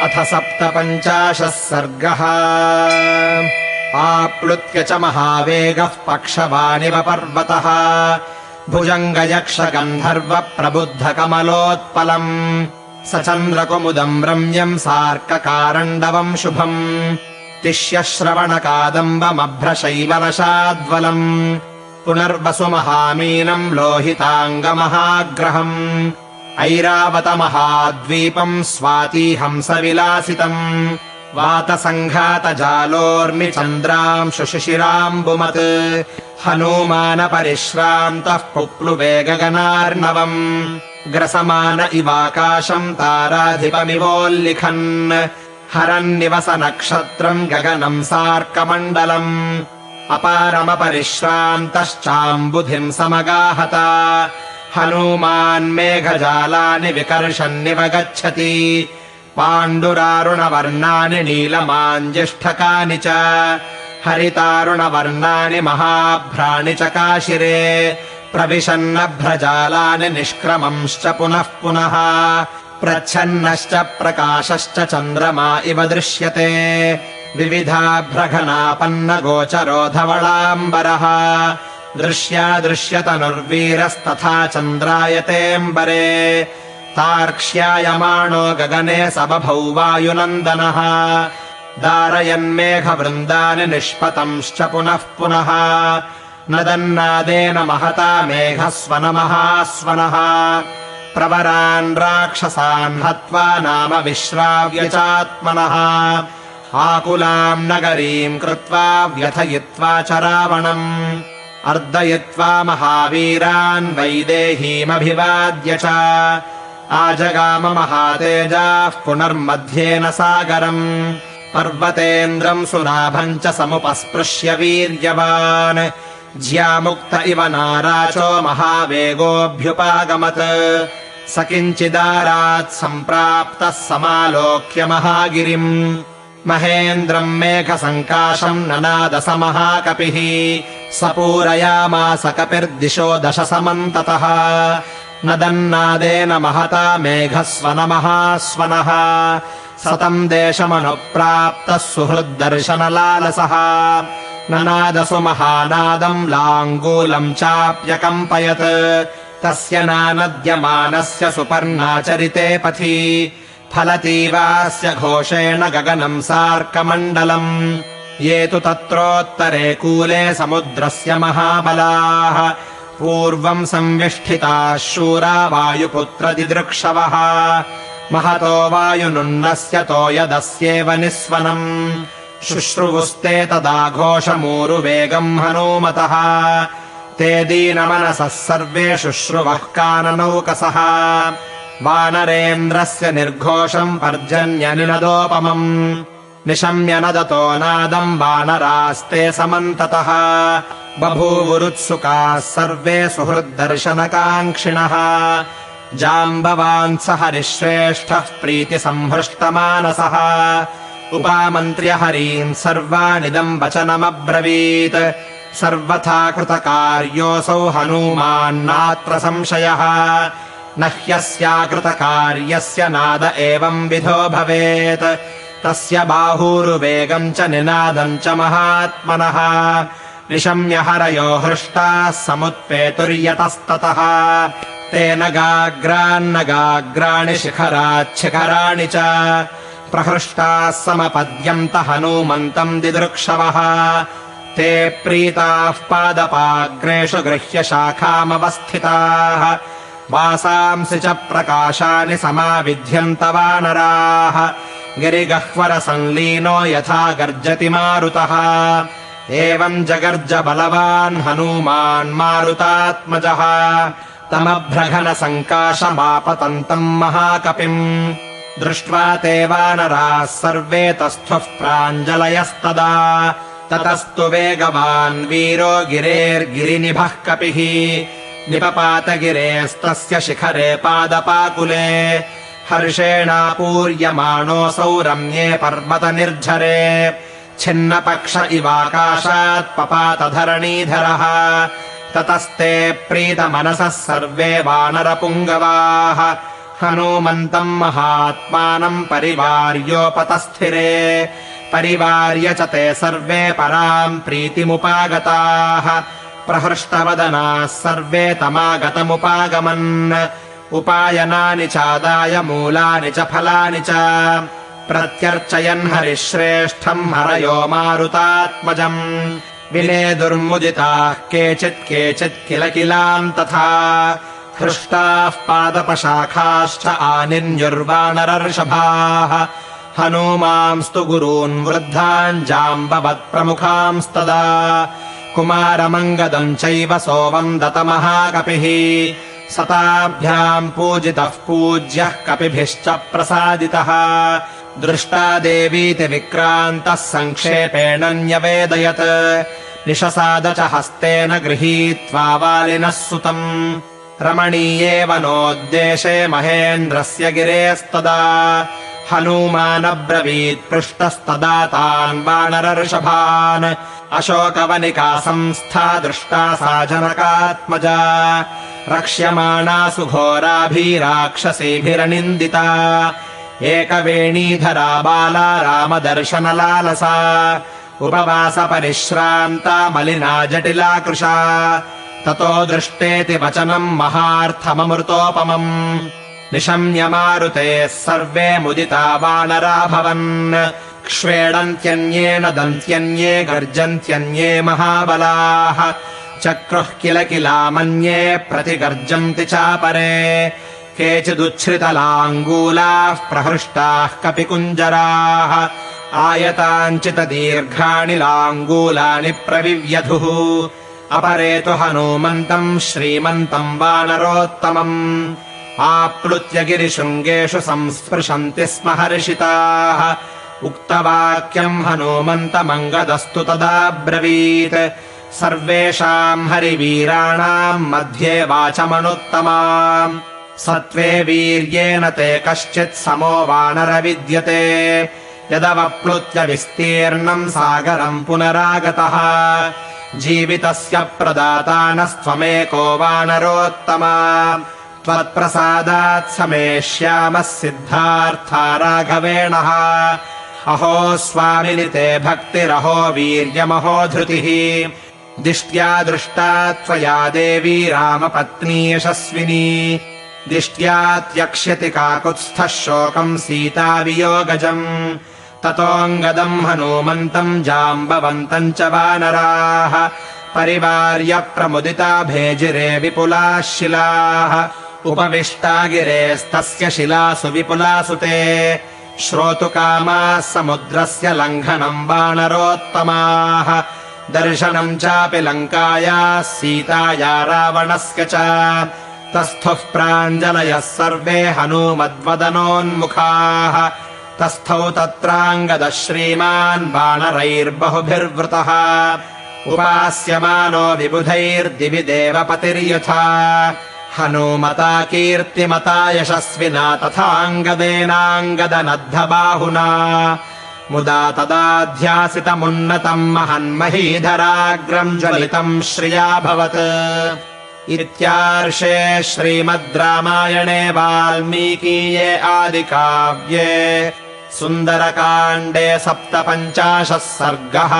अथ 57 सर्गः। आप्लुत्य च महावेगः पक्षवानिव पर्वतः भुजङ्गयक्षगन्धर्व प्रबुद्धकमलोत्पलम् स चन्द्रकुमुदम् रम्यम् सार्ककारण्डवम् शुभम् तिष्यश्रवणकादम्बमभ्रशैलवशाद्वलम् पुनर्वसुमहामीनम् लोहिताङ्गमहाग्रहम् ऐरावतमहाद्वीपम् स्वातीहंसविलासितम् वातसङ्घातजालोर्मिचन्द्रांशुशिशिराम्बुमत् हनूमानपरिश्रान्तः पुप्लुवे गगनार्णवम् ग्रसमान इवाकाशम् ताराधिपमिवोल्लिखन् हरन्निवसनक्षत्रम् गगनम् सार्कमण्डलम् अपारमपरिश्रान्तश्चाम्बुधिम् समगाहत हनूमान्मेघजालानि विकर्षन्निव गच्छति पाण्डुरारुणवर्णानि नीलमाञ्जिष्ठकानि च हरितारुणवर्णानि महाभ्राणि च काशिरे प्रविशन्नभ्रजालानि निष्क्रमंश्च पुनः पुनः प्रच्छन्नश्च प्रकाशश्च चन्द्रमा इव दृश्यते विविधाभ्रघनापन्नगोचरो धवलाम्बरः दृश्यादृश्यतनुर्वीरस्तथा चन्द्रायतेऽम्बरे तार्क्ष्यायमाणो गगने सबभौ वायुनन्दनः दारयन्मेघवृन्दानि निष्पतंश्च पुनः पुनः नदन्नादेन महता मेघस्वनमहास्वनः प्रवरान् राक्षसान् हत्वा नाम विश्राव्य चात्मनः आकुलाम् नगरीम् कृत्वा व्यथयित्वा च रावणम् अर्दयित्वा महावीरान् वैदेहीमभिवाद्य च आजगाम महातेजाः पुनर्मध्येन सागरम् पर्वतेन्द्रम् सुनाभम् च समुपस्पृश्य वीर्यवान् ज्यामुक्त इव नाराचो महावेगोऽभ्युपागमत् स किञ्चिदारात् सम्प्राप्तः समालोक्य महागिरिम् महेन्द्रम् मेघसङ्काशम् ननाद स महाकपिः स पूरयामास कपिर्दिशो दशसमन्ततः नदन्नादेन महता मेघस्वनमहास्वनः सतम् देशमनुप्राप्तः सुहृद्दर्शनलालसः ननादसु महानादम् लाङ्गूलम् चाप्यकम्पयत् तस्य नानद्यमानस्य सुपर्णाचरिते पथि फलतीवास्य घोषेण गगनम् सार्कमण्डलम् ये तु तत्रोत्तरे कूले समुद्रस्य महाबलाः पूर्वम् संविष्ठिताः शूरा वायुपुत्रदिदृक्षवः महतो वायुनुन्नस्य तोयदस्येव निस्वनम् शुश्रुवुस्ते तदाघोषमूरुवेगम् हनूमतः ते दीनमनसः सर्वे शुश्रुवः काननौकसः वानरेन्द्रस्य निर्घोषम् पर्जन्यनिनदोपमम् निशम्य नदतो नादम् वानरास्ते समन्ततः बभूवुरुत्सुकाः सर्वे सुहृद्दर्शनकाङ्क्षिणः जाम्बवान् स हरिश्रेष्ठः प्रीतिसंहृष्टमानसः उपामन्त्र्य हरीन् सर्वानिदम् वचनमब्रवीत् सर्वथा कृतकार्योऽसौ हनूमान्नात्र संशयः न ह्यस्याकृतकार्यस्य नाद एवम् विधो भवेत् तस्य बाहूरुवेगम् च निनादम् च महात्मनः निशम्य हरयो हृष्टाः समुत्पेतुर्यतस्ततः तेन गाग्रान्नगाग्राणि शिखराच्छिखराणि च प्रहृष्टाः समपद्यन्त हनूमन्तम् दिदृक्षवः ते प्रीताः पादपाग्रेषु गृह्य शाखामवस्थिताः वासांसि च प्रकाशानि समाविध्यन्त वानराः गिरिगह्वरसंलीनो यथा गर्जति मारुतः एवम् जगर्ज बलवान् हनूमान् मारुतात्मजः तमभ्रघनसङ्काशमापतन्तम् महाकपिम् दृष्ट्वा ते वानराः सर्वे तस्थुः प्राञ्जलयस्तदा ततस्तु वेगवान् वीरो गिरेर्गिरिनिभः कपिः निपपातगिरेस्तस्य शिखरे पादपाकुले हर्षेणापूर्यमाणोऽसौ रम्ये पर्वतनिर्झरे छिन्नपक्ष इवाकाशात् पपातधरणीधरः ततस्ते प्रीतमनसः सर्वे वानरपुङ्गवाः हनूमन्तम् महात्मानम् परिवार्योपतस्थिरे परिवार्य च ते सर्वे पराम् प्रीतिमुपागताः प्रहृष्टवदनाः सर्वे तमागतमुपागमन् उपायनानि चादाय मूलानि च फलानि च प्रत्यर्चयन् हरिश्रेष्ठम् हरयो मारुतात्मजम् विनेदुर्मुदिताः केचित् किल किलाम् तथा हृष्टाः पादपशाखाश्च आनिन्युर्वानरर्षभाः हनूमांस्तु गुरून् वृद्धान् जाम्बवत्प्रमुखांस्तदा कुमारमङ्गदम् चैव सोमम् दतमहाकपिः सताभ्याम् पूजितः पूज्यः कपिभिश्च प्रसादितः दृष्टा देवीति विक्रान्तः सङ्क्षेपेण न्यवेदयत् निशसाद च हस्तेन गृहीत्वा वालिनः सुतम् रमणीये वनोद्देशे महेन्द्रस्य गिरेस्तदा हनूमानब्रवीत् पृष्टस्तदा तान् वानरर्षभान् अशोकवनिका संस्था दृष्टा सा जनकात्मजा रक्ष्यमाणा सुघोराभिराक्षसीभिरनिन्दिता एकवेणीधरा बाला रामदर्शनलालसा उपवासपरिश्रान्ता मलिना जटिला कृशा ततो दृष्टेति वचनम् महार्थममृतोपमम् निशम्य मारुतेः सर्वे मुदिता वानराभवन् क्ष्वेडन्त्यन्ये नदन्त्यन्ये गर्जन्त्यन्ये महाबलाः चक्रुः किल किलामन्ये प्रतिगर्जन्ति चापरे केचिदुच्छ्रितलाङ्गूलाः प्रहृष्टाः कपिकुञ्जराः आयताञ्चितदीर्घाणि लाङ्गूलानि प्रविव्यधुः अपरे तु हनूमन्तम् श्रीमन्तम् वानरोत्तमम् आप्लुत्य गिरिशृङ्गेषु संस्पृशन्ति स्म हर्षिताः उक्तवाक्यम् हनूमन्तमङ्गदस्तु तदाब्रवीत् सर्वेषाम् हरिवीराणाम् मध्ये वाचमनुत्तमाम् सत्त्वे वीर्येण ते कश्चित् समो वानर विद्यते यदवप्लुत्य विस्तीर्णम् सागरम् पुनरागतः जीवितस्य प्रदातानस्त्वमेको वानरोत्तमा त्वत्प्रसादात् समेष्यामः सिद्धार्था राघवेणः अहो स्वामिनि ते भक्तिरहो वीर्यमहो धृतिः दिष्ट्या दृष्टा त्वया देवी रामपत्नी यशस्विनी दिष्ट्या त्यक्ष्यति काकुत्स्थः शोकम् सीतावियोगजम् ततोऽङ्गदम् हनूमन्तम् जाम्बवन्तम् च वानराः परिवार्य प्रमुदिता भेजिरे विपुलाः शिलाः उपविष्टा गिरेस्तस्य शिलासु विपुलासु ते श्रोतुकामाः समुद्रस्य लङ्घनम् वानरोत्तमाः दर्शनम् चापि लङ्कायाः सीताया रावणस्य च तस्थुः प्राञ्जलयः सर्वे हनूमद्वदनोन्मुखाः तस्थौ तत्राङ्गदः श्रीमान् वानरैर्बहुभिर्वृतः उपास्यमानो विबुधैर्दिवि देवपतिर्यथा हनूमता कीर्तिमता यशस्विना तथाङ्गदेनाङ्गदनद्धबाहुना मुदा तदाध्यासितमुन्नतम् महन्महीधराग्रम् ज्वलितम् श्रियाभवत् इत्यार्षे श्रीमद् रामायणे वाल्मीकीये आदिकाव्ये सुन्दरकाण्डे 57 सर्गः।